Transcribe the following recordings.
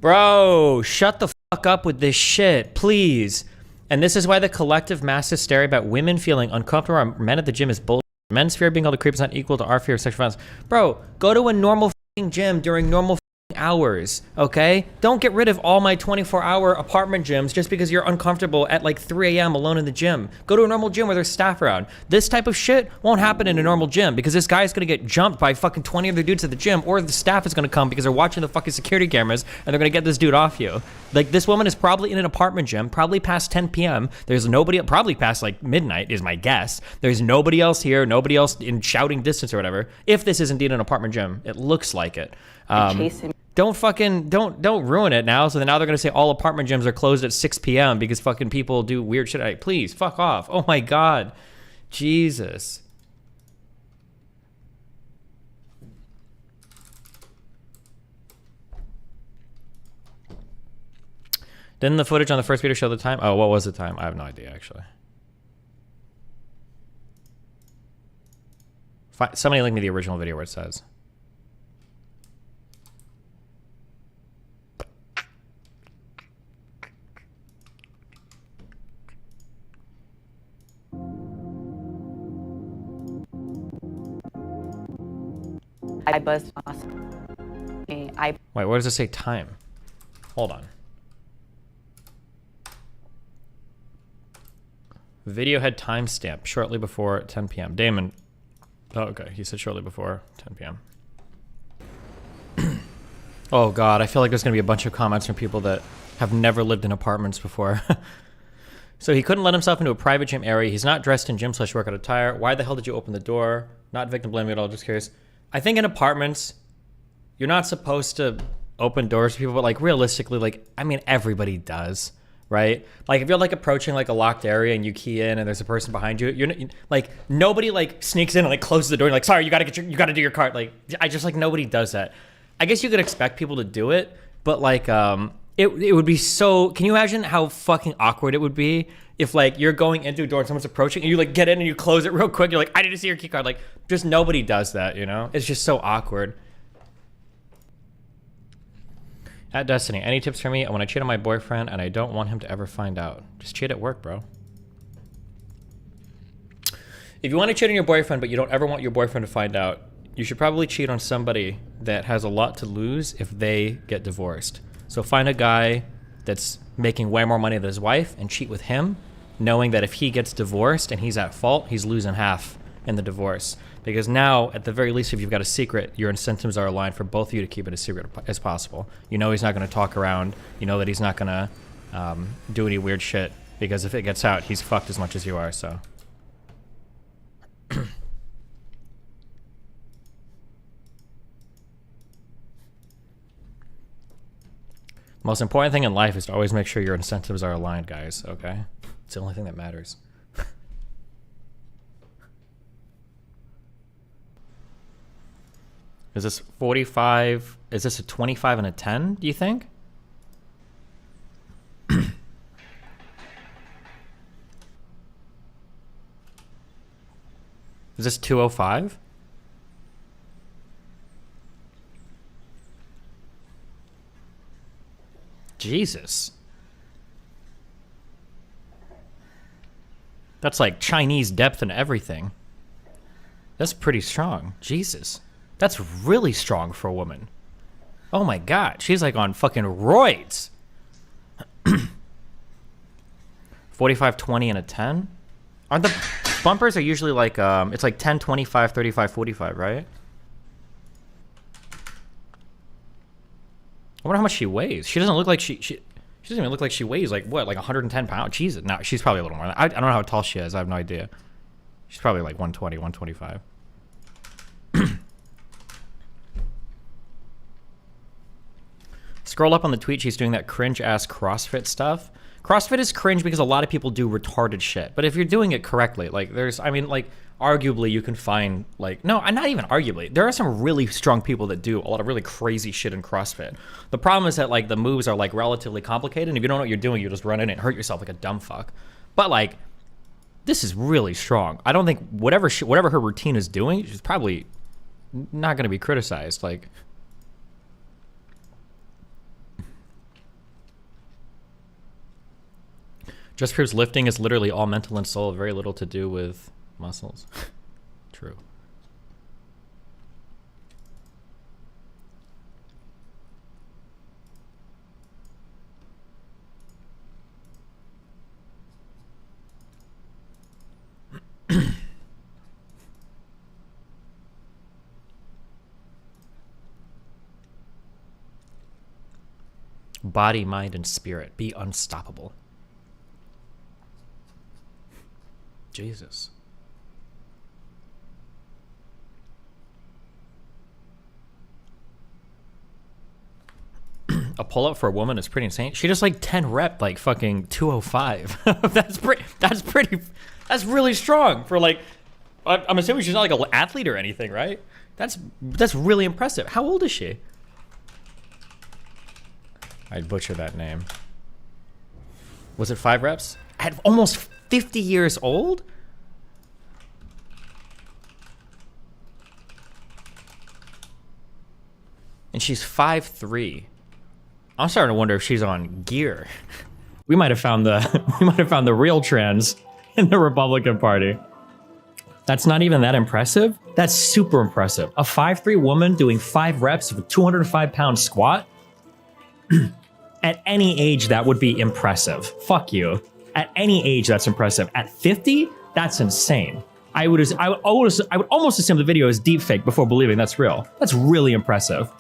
Bro, shut the fuck up with this shit, please. And this is why the collective mass hysteria about women feeling uncomfortable around men at the gym is bullshit. Men's fear of being called a creep is not equal to our fear of sexual violence. Bro, go to a normal gym during normal hours, okay? Don't get rid of all my 24-hour apartment gyms just because you're uncomfortable at like 3 a.m. alone in the gym. Go to a normal gym where there's staff around. This type of shit won't happen in a normal gym because this guy's gonna get jumped by fucking 20 other dudes at the gym, or the staff is gonna come because they're watching the fucking security cameras and they're gonna get this dude off you. Like, this woman is probably in an apartment gym, probably past 10 p.m. There's nobody, probably past like midnight is my guess. There's nobody else here, nobody else in shouting distance or whatever. If this is indeed an apartment gym, it looks like it. Don't ruin it now. So then now they're gonna say all apartment gyms are closed at 6 p.m. because fucking people do weird shit. Like, please, fuck off. Oh my God. Jesus. Didn't the footage on the first video show the time? Oh, what was the time? I have no idea, actually. Somebody link me the original video where it says. I buzzed. Wait, where does it say time? Hold on. Video had timestamp shortly before 10 p.m. Damon. Oh, okay. He said shortly before 10 p.m. Oh, God. I feel like there's going to be a bunch of comments from people that have never lived in apartments before. So he couldn't let himself into a private gym area. He's not dressed in gym/workout attire. Why the hell did you open the door? Not victim blaming at all. Just curious. I think in apartments, you're not supposed to open doors to people, but like realistically, like, I mean, everybody does, right? Like if you're like approaching like a locked area and you key in and there's a person behind you, you're like, nobody like sneaks in and like closes the door. And like, sorry, you gotta do your cart. Like, I just like, nobody does that. I guess you could expect people to do it, but like, it would be so, can you imagine how fucking awkward it would be if like you're going into a door and someone's approaching and you like get in and you close it real quick. You're like, I need to see your key card. Like, just nobody does that, you know? It's just so awkward. At Destiny, any tips for me? I want to cheat on my boyfriend and I don't want him to ever find out. Just cheat at work, bro. If you want to cheat on your boyfriend but you don't ever want your boyfriend to find out, you should probably cheat on somebody that has a lot to lose if they get divorced. So find a guy that's making way more money than his wife and cheat with him, knowing that if he gets divorced and he's at fault, he's losing half in the divorce. Because now, at the very least, if you've got a secret, your incentives are aligned for both of you to keep it as secret as possible. You know he's not going to talk around. You know that he's not going to do any weird shit. Because if it gets out, he's fucked as much as you are, so. Most important thing in life is to always make sure your incentives are aligned, guys, okay? It's the only thing that matters. Is this 45? Is this a 25 and a 10, do you think? Is this 205? Jesus. That's like Chinese depth and everything. That's pretty strong. Jesus. That's really strong for a woman. Oh my God. She's like on fucking roids. 45, 20, and a 10? Aren't the bumpers are usually like, it's like 10, 25, 35, 45, right? I wonder how much she weighs. She doesn't look like she doesn't even look like she weighs like what, like 110 pounds? Jesus, no, she's probably a little more. I don't know how tall she is. I have no idea. She's probably like 120, 125. Scroll up on the tweet. She's doing that cringe ass CrossFit stuff. CrossFit is cringe because a lot of people do retarded shit. But if you're doing it correctly, like there's, I mean, like arguably you can find like, no, not even arguably. There are some really strong people that do a lot of really crazy shit in CrossFit. The problem is that like the moves are like relatively complicated. And if you don't know what you're doing, you just run in and hurt yourself like a dumb fuck. But like, this is really strong. I don't think whatever her routine is doing, she's probably not going to be criticized. Like, Just proves lifting is literally all mental and soul, very little to do with muscles. True. Body, mind, and spirit. Be unstoppable. Jesus. A pull-up for a woman is pretty insane. She just like 10 rep, like fucking 205. That's really strong for like, I'm assuming she's not like an athlete or anything, right? That's really impressive. How old is she? I'd butcher that name. Was it 5 reps? At almost 50 years old? And she's 5'3". I'm starting to wonder if she's on gear. We might have found the real trans in the Republican Party. That's not even that impressive. That's super impressive. A 5'3" woman doing 5 reps of a 205-pound squat. At any age, that would be impressive. Fuck you. At any age, that's impressive. At 50, that's insane. I would almost assume the video is deepfake before believing that's real. That's really impressive.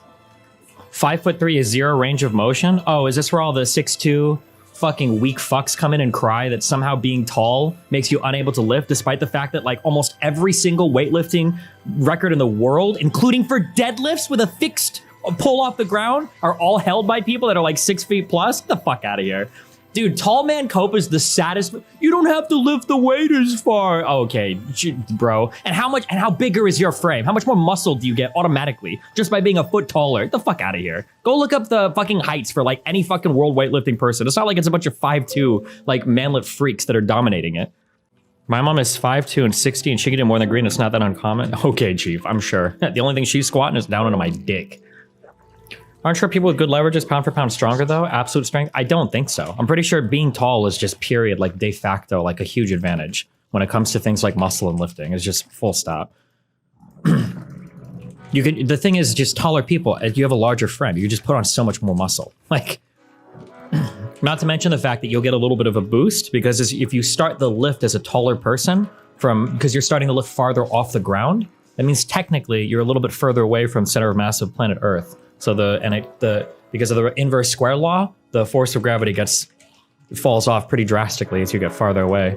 5'3" is 0 range of motion. Oh, is this where all the 6'2" fucking weak fucks come in and cry that somehow being tall makes you unable to lift, despite the fact that like almost every single weightlifting record in the world, including for deadlifts with a fixed pull off the ground, are all held by people that are like 6 feet plus? Get the fuck out of here. Dude, tall man cope is the saddest. You don't have to lift the weight as far. Okay, bro. And how bigger is your frame? How much more muscle do you get automatically just by being a foot taller? Get the fuck out of here. Go look up the fucking heights for like any fucking world weightlifting person. It's not like it's a bunch of 5'2" like manlet freaks that are dominating it. My mom is 5'2" and 60 and she can do more than Greene. It's not that uncommon. Okay, chief, I'm sure. The only thing she's squatting is down onto my dick. Aren't sure people with good leverage is pound for pound stronger though? Absolute strength? I don't think so. I'm pretty sure being tall is just period, like de facto, like a huge advantage when it comes to things like muscle and lifting. It's just full stop. The thing is just taller people, you have a larger frame. You just put on so much more muscle. Like, not to mention the fact that you'll get a little bit of a boost because if you start the lift as a taller person because you're starting to lift farther off the ground, that means technically you're a little bit further away from center of mass of planet Earth. So because of the inverse square law, the force of gravity falls off pretty drastically as you get farther away.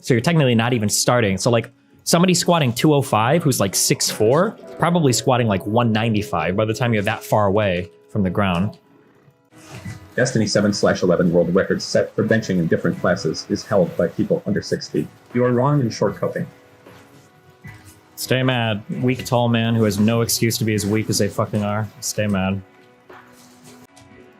So you're technically not even starting. So like somebody squatting 205 who's like 6'4", probably squatting like 195 by the time you're that far away from the ground. Destiny 7/11 world record set for benching in different classes is held by people under 6 feet. You are wrong in short coping. Stay mad. Weak, tall man who has no excuse to be as weak as they fucking are. Stay mad.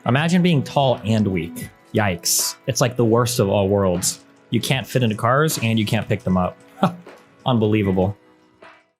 Imagine being tall and weak. Yikes. It's like the worst of all worlds. You can't fit into cars and you can't pick them up. Unbelievable.